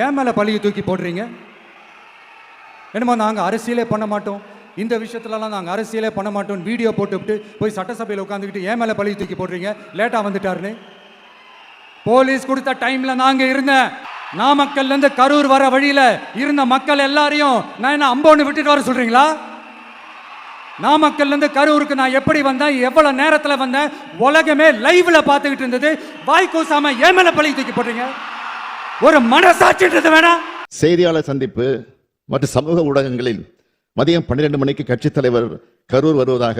ஏன் மேலே பழியை தூக்கி போடுறீங்க? என்னமோ நாங்கள் அரசியலே பண்ண மாட்டோம், இந்த விஷயத்துலலாம் நாங்கள் அரசியலே பண்ண மாட்டோம், வீடியோ போட்டுவிட்டு போய் சட்டசபையில் உட்காந்துக்கிட்டு ஏன் மேலே பழியை தூக்கி போடுறீங்க? லேட்டாக வந்துட்டாருன்னு போலீஸ் கொடுத்த டைம்ல நாங்க இருந்தேன். நாமக்கல்ல இருந்து கரூர் வர வழியில இருந்த மக்கள் எல்லாரையும் நான் என்ன அம்போன்னு விட்டுட்டு வர சொல்றீங்களா? நாமக்கல்ல இருந்து கரூருக்கு நான் எப்படி வந்தேன், எவ்வளவு நேரத்தில் வந்தேன், உலகமே லைவ்ல பார்த்துக்கிட்டு இருந்தது. வாய் கூசாம ஏன் மேல பழி தூக்கி போடுறீங்க? ஒரு மனசாட்சின்றது வேணாம். செய்தியாளர் சந்திப்பு மற்றும் சமூக ஊடகங்களில் மதியம் 12 மணிக்கு கட்சித் தலைவர் கரூர் வருவதாக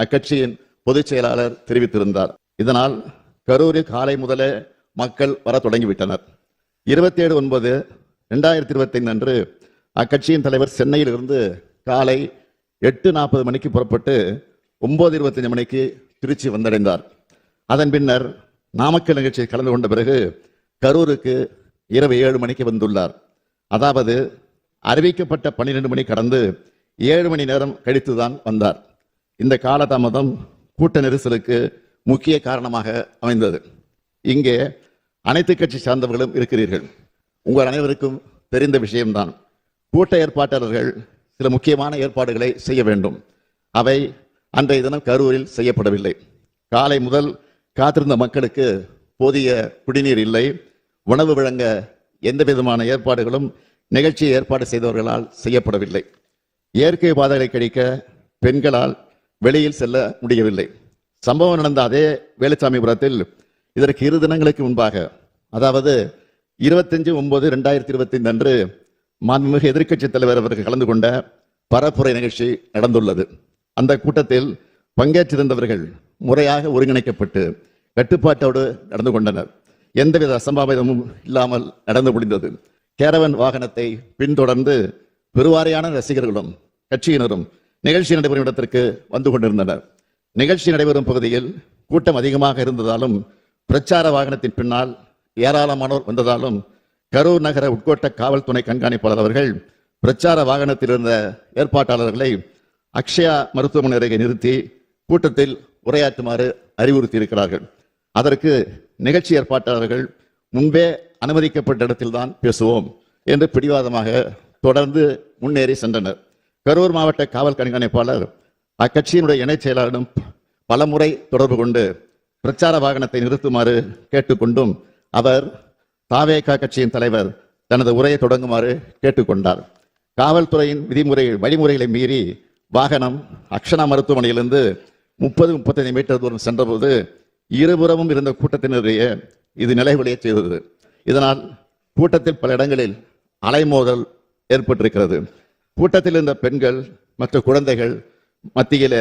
அக்கட்சியின் பொதுச் செயலாளர் தெரிவித்திருந்தார். இதனால் கரூரில் காலை முதலே மக்கள் வர தொடங்கிவிட்டனர். 27/9/2025 அன்று அக்கட்சியின் தலைவர் சென்னையில் இருந்து காலை 8:40 மணிக்கு புறப்பட்டு 9:25 மணிக்கு திருச்சி வந்தடைந்தார். அதன் பின்னர் நாமக்கல் நிகழ்ச்சியில் கலந்து கொண்ட பிறகு கரூருக்கு இரவு 7 மணிக்கு வந்துள்ளார். அதாவது அறிவிக்கப்பட்ட 12 மணி கடந்து 7 மணி நேரம் கழித்துதான் வந்தார். இந்த காலதாமதம் கூட்ட நெரிசலுக்கு முக்கிய காரணமாக அமைந்தது. இங்கே அனைத்து கட்சி சார்ந்தவர்களும் இருக்கிறீர்கள். உங்கள் அனைவருக்கும் தெரிந்த விஷயம்தான். கூட்ட ஏற்பாட்டாளர்கள் சில முக்கியமான ஏற்பாடுகளை செய்ய வேண்டும். அவை அன்றைய தினம் கரூரில் செய்யப்படவில்லை. காலை முதல் காத்திருந்த மக்களுக்கு போதிய குடிநீர் இல்லை. உணவு வழங்க எந்த விதமான ஏற்பாடுகளும் நிகழ்ச்சியை ஏற்பாடு செய்தவர்களால் செய்யப்படவில்லை. இயற்கை பாதைகளை கழிக்க பெண்களால் வெளியில் செல்ல முடியவில்லை. சம்பவம் நடந்த அதே வேலுச்சாமிபுரத்தில் இதற்கு 2 தினங்களுக்கு முன்பாக, அதாவது 25/9/2025 அன்று மாண்புமிகு எதிர்க்கட்சி தலைவர் அவர்கள் கலந்து கொண்ட பரப்புரை நிகழ்ச்சி நடந்துள்ளது. அந்த கூட்டத்தில் பங்கேற்றிருந்தவர்கள் முறையாக ஒருங்கிணைக்கப்பட்டு கட்டுப்பாட்டோடு நடந்து கொண்டனர். எந்தவித அசம்பாவிதமும் இல்லாமல் நடந்து முடிந்தது. கேரவன் வாகனத்தை பின்தொடர்ந்து பெருவாரியான ரசிகர்களும் கட்சியினரும் நிகழ்ச்சி நடைபெறும் இடத்திற்கு வந்து கொண்டிருந்தனர். நிகழ்ச்சி நடைபெறும் பகுதியில் கூட்டம் அதிகமாக இருந்ததாலும் பிரச்சார வாகனத்தின் பின்னால் ஏராளமானோர் வந்ததாலும் கரூர் நகர உட்கோட்ட காவல் துணை கண்காணிப்பாளர் அவர்கள் பிரச்சார வாகனத்தில் இருந்த ஏற்பாட்டாளர்களை அக்ஷயா மருத்துவமனை அருகே நிறுத்தி கூட்டத்தில் உரையாற்றுமாறு அறிவுறுத்தி இருக்கிறார்கள். அதற்கு நிகழ்ச்சி ஏற்பாட்டாளர்கள் முன்பே அனுமதிக்கப்பட்ட இடத்தில்தான் பேசுவோம் என்று பிடிவாதமாக தொடர்ந்து முன்னேறி சென்றனர். கரூர் மாவட்ட காவல் கண்காணிப்பாளர் அக்கட்சியினுடைய இணைச் செயலாளரிடம் பலமுறை தொடர்பு கொண்டு பிரச்சார வாகனத்தை நிறுத்துமாறு கேட்டுக்கொண்டும் அவர் தாவேகா கட்சியின் தலைவர் தனது உரையை தொடங்குமாறு கேட்டுக்கொண்டார். காவல்துறையின் வழிமுறைகளை மீறி வாகனம் அக்ஷனா மருத்துவமனையிலிருந்து 30-35 மீட்டர் தூரம் சென்றபோது இருபுறமும் இருந்த கூட்டத்தினரையே இது நிலைகுலைய செய்தது. இதனால் கூட்டத்தில் பல இடங்களில் அலைமோதல் ஏற்பட்டிருக்கிறது. கூட்டத்தில் இருந்த பெண்கள் மற்றும் குழந்தைகள் மத்தியில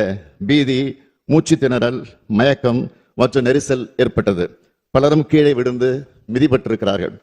பீதி, மூச்சு திணறல், மயக்கம் மற்றும் நெரிசல் ஏற்பட்டது. பலரும் கீழே விழுந்து மிதிபட்டிருக்கிறார்கள்.